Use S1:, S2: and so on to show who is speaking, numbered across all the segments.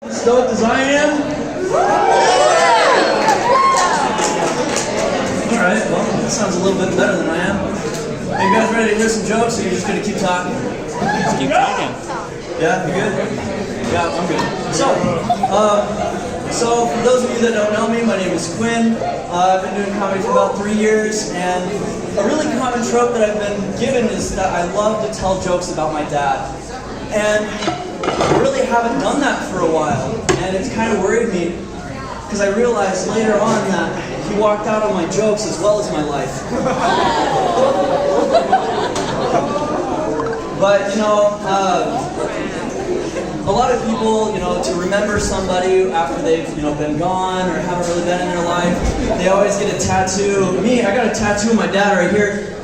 S1: Stoked as I am? Alright, well, that sounds a little bit better than I am. Are you guys ready to hear some jokes, or are you just going to keep talking?
S2: Just keep talking.
S1: Yeah, you good? Yeah, I'm good. So for those of you that don't know me, my name is Quinn. I've been doing comedy for about 3 years, and a really common trope that I've been given is that I love to tell jokes about my dad. And I really haven't done that for a while, and it's kind of worried me, because I realized later on that he walked out on my jokes as well as my life. But, a lot of people, to remember somebody after they've, been gone or haven't really been in their life, they always get a tattoo. Me, I got a tattoo of my dad right here.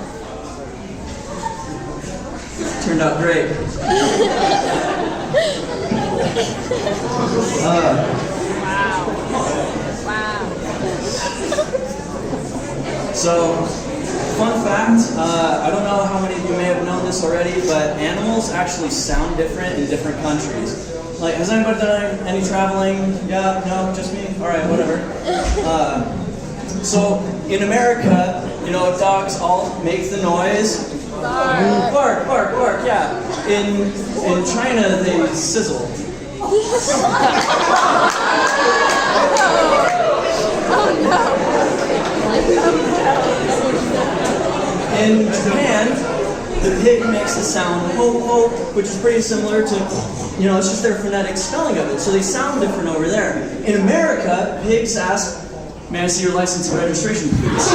S1: Turned out great. So, fun fact, I don't know how many of you may have known this already, but animals actually sound different in different countries. Like, has anybody done any traveling? Yeah? No? Just me? Alright, whatever. So, in America, dogs all make the noise. Bark, bark, bark, yeah. In China, they sizzle. In Japan, the pig makes the sound ho ho, which is pretty similar to, it's just their phonetic spelling of it. So they sound different over there. In America, pigs ask, "May I see your license and registration, please?"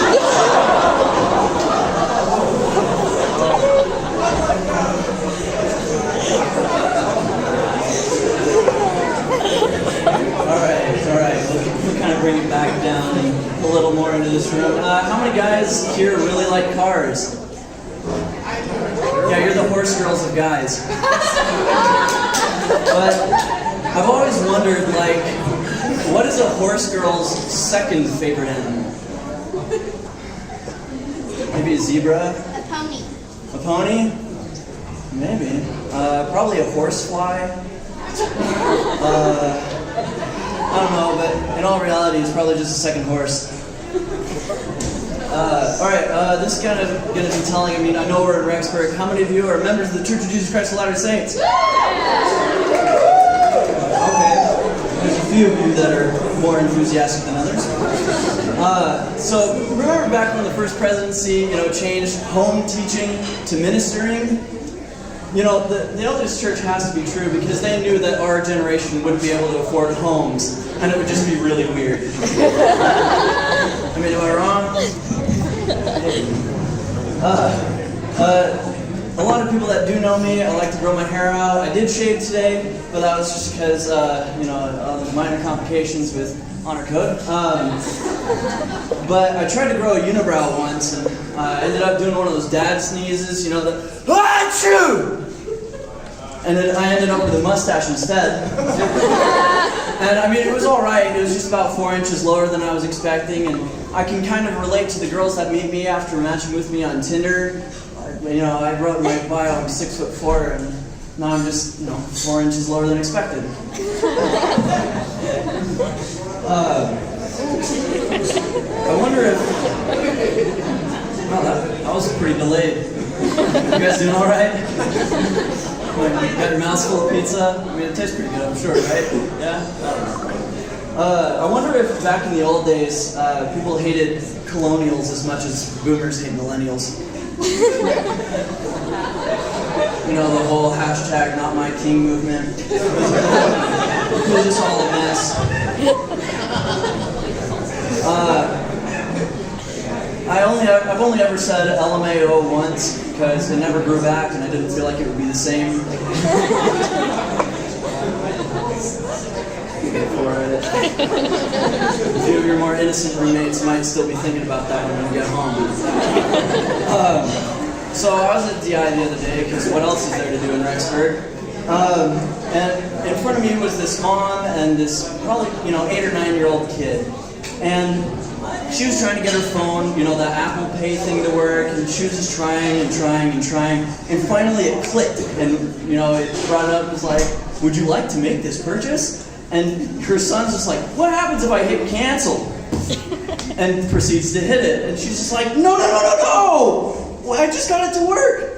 S1: We'll kind of bring it back down and a little more into this room. How many guys here really like cars? Yeah, you're the horse girls of guys. But I've always wondered, what is a horse girl's second favorite animal? Maybe a zebra?
S3: A pony.
S1: A pony? Maybe. Probably a horsefly. I don't know, but in all reality, it's probably just a second horse. Alright, this is kind of going to be telling. I know we're in Rexburg. How many of you are members of the Church of Jesus Christ of Latter-day Saints? Okay. There's a few of you that are more enthusiastic than others. So, remember back when the first presidency, changed home teaching to ministering? The LDS Church has to be true because they knew that our generation wouldn't be able to afford homes, and it would just be really weird. Am I wrong? A lot of people that do know me, I like to grow my hair out. I did shave today, but that was just because, minor complications with honor code. But I tried to grow a unibrow once, and I ended up doing one of those dad sneezes, the achoo! And then I ended up with a mustache instead. And it was alright. It was just about 4 inches lower than I was expecting, and I can kind of relate to the girls that meet me after matching with me on Tinder. I wrote in my bio I'm 6'4", and now I'm just, 4 inches lower than expected. I wonder if... Wow, that was pretty delayed. You guys doing alright? You got your mouth full of pizza? It tastes pretty good, I'm sure, right? Yeah? I wonder if back in the old days, people hated colonials as much as boomers hate millennials. The whole hashtag not my king movement. It was just all a mess. I've only ever said LMAO once because it never grew back and I didn't feel like it would be the same. A few of your more innocent roommates might still be thinking about that when you get home. So I was at DI the other day because what else is there to do in Rexburg? And in front of me was this mom and this probably 8 or 9 year old kid. And she was trying to get her phone, the Apple Pay thing to work, and she was just trying and trying and trying, and finally it clicked, and, it brought up, it was like, "Would you like to make this purchase?" And her son's just like, what happens if I hit cancel? And proceeds to hit it. And she's just like, no! Well, I just got it to work.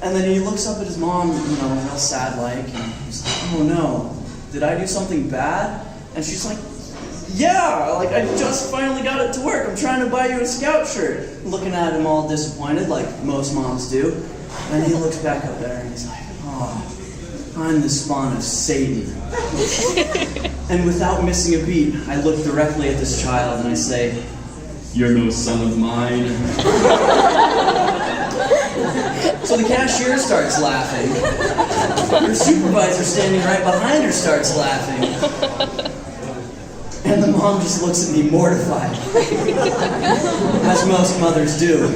S1: And then he looks up at his mom, real sad-like, and he's like, oh no, did I do something bad? And she's like, yeah, like I just finally got it to work. I'm trying to buy you a Scout shirt. Looking at him all disappointed, like most moms do. And he looks back up there and he's like, oh, I'm the spawn of Satan. And without missing a beat, I look directly at this child and I say, you're no son of mine. So the cashier starts laughing. Her supervisor standing right behind her starts laughing. And the mom just looks at me mortified. As most mothers do.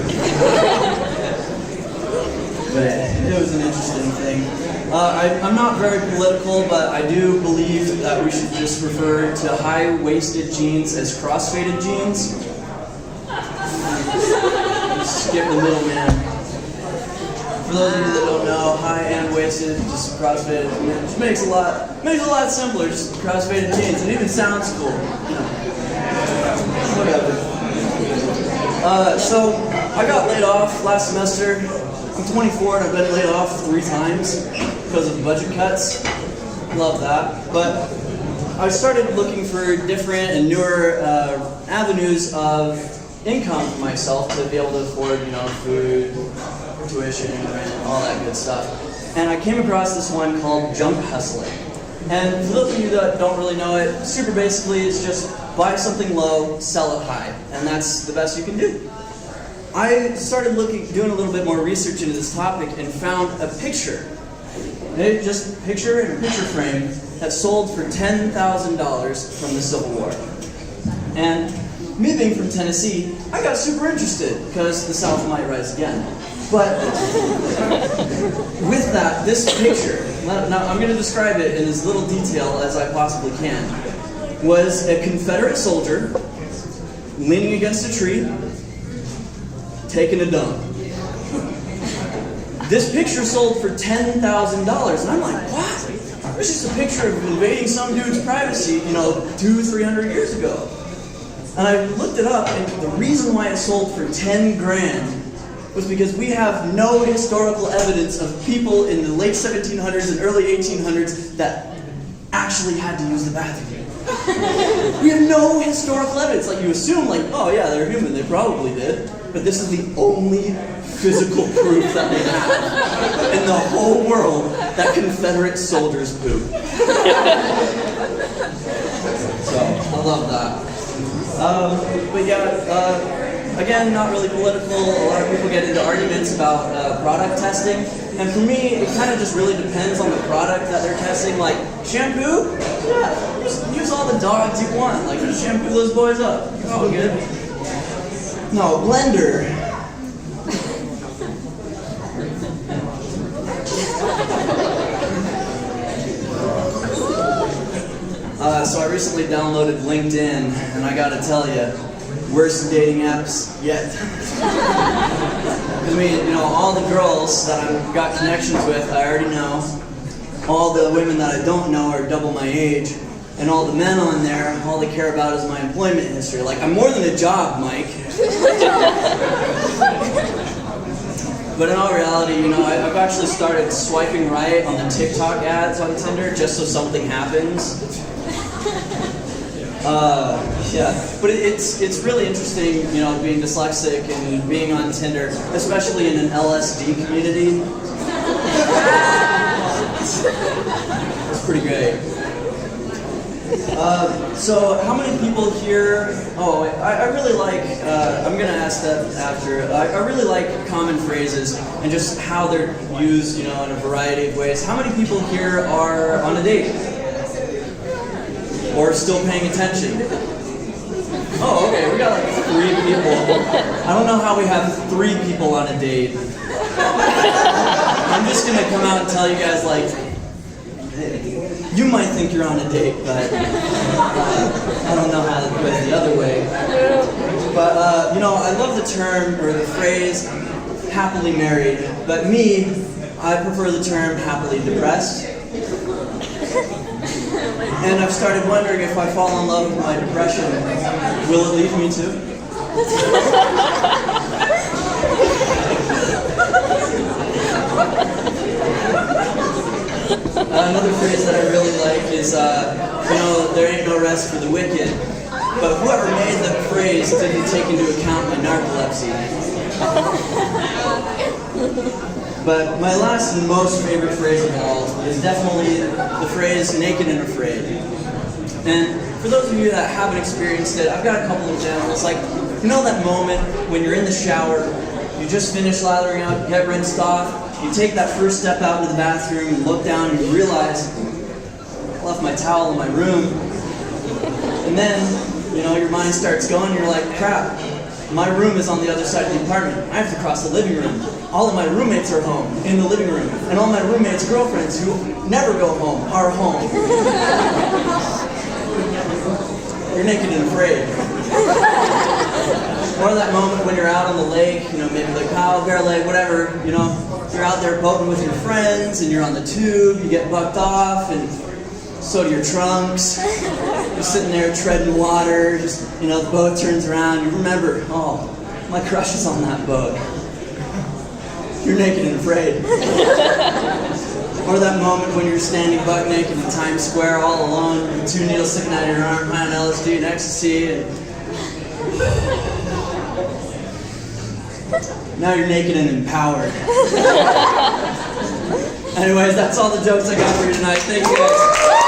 S1: But it was an interesting thing. I'm not very political, but I do believe that we should just refer to high-waisted jeans as crossfaded jeans. Skip the middleman. For those of you that don't know, high and waisted, just crossfaded, just makes it a lot simpler. Just crossfaded jeans. It even sounds cool. Whatever. So I got laid off last semester. I'm 24 and I've been laid off 3 times because of budget cuts. Love that. But I started looking for different and newer avenues of income for myself to be able to afford, food, tuition, rent, all that good stuff. And I came across this one called junk hustling. And for those of you that don't really know it, super basically it's just buy something low, sell it high. And that's the best you can do. I started doing a little bit more research into this topic and found a picture. Just a picture in a picture frame that sold for $10,000 from the Civil War. And me being from Tennessee, I got super interested because the South might rise again. But with that, this picture, now I'm going to describe it in as little detail as I possibly can, was a Confederate soldier leaning against a tree, taking a dump. This picture sold for $10,000, and I'm like, what? It's just a picture of invading some dude's privacy, 200-300 years ago. And I looked it up, and the reason why it sold for 10 grand was because we have no historical evidence of people in the late 1700s and early 1800s that actually had to use the bathroom. We have no historical evidence. Like, you assume, oh yeah, they're human, they probably did. But this is the only physical proof that we have in the whole world that Confederate soldiers poop. So, I love that. But yeah, again, not really political. A lot of people get into arguments about product testing. And for me, it kind of just really depends on the product that they're testing. Like, shampoo? Yeah, use all the dogs you want. Like, just shampoo those boys up. It's all good. No, blender. So I recently downloaded LinkedIn, and I gotta tell you, worst dating apps yet. I mean, all the girls that I've got connections with, I already know. All the women that I don't know are double my age. And all the men on there, all they care about is my employment history. Like, I'm more than a job, Mike. But in all reality, I've actually started swiping right on the TikTok ads on Tinder just so something happens. Yeah, but it's really interesting, being dyslexic and being on Tinder, especially in an LSD community. It's pretty great. So how many people here, I really like, I'm going to ask that after, I really like common phrases and just how they're used, in a variety of ways. How many people here are on a date? Or still paying attention? Oh, okay, we got like 3 people. I don't know how we have 3 people on a date. I'm just going to come out and tell you guys, you might think you're on a date, but I don't know how to put it the other way. But, I love the term, or the phrase, happily married. But me, I prefer the term happily depressed. And I've started wondering if I fall in love with my depression, will it leave me too? Another phrase that I really like is, there ain't no rest for the wicked. But whoever made the phrase didn't take into account my narcolepsy. But my last and most favorite phrase of all is definitely the phrase naked and afraid. And for those of you that haven't experienced it, I've got a couple of examples. Like, you know that moment when you're in the shower, you just finish lathering up, get rinsed off, you take that first step out into the bathroom and look down and you realize, I left my towel in my room. And then, your mind starts going and you're like, crap, my room is on the other side of the apartment. I have to cross the living room. All of my roommates are home, in the living room. And all my roommates' girlfriends who never go home are home. You're naked and afraid. Or that moment when you're out on the lake, maybe the Kyle, Bear Lake, whatever, you're out there boating with your friends and you're on the tube, you get bucked off and so do your trunks. You're sitting there treading water, just, the boat turns around, you remember, oh, my crush is on that boat. You're naked and afraid. Or that moment when you're standing butt naked in Times Square all alone, with 2 needles sticking out of your arm, high on LSD and ecstasy, and now you're naked and empowered. Anyways, that's all the jokes I got for you tonight. Thank you guys.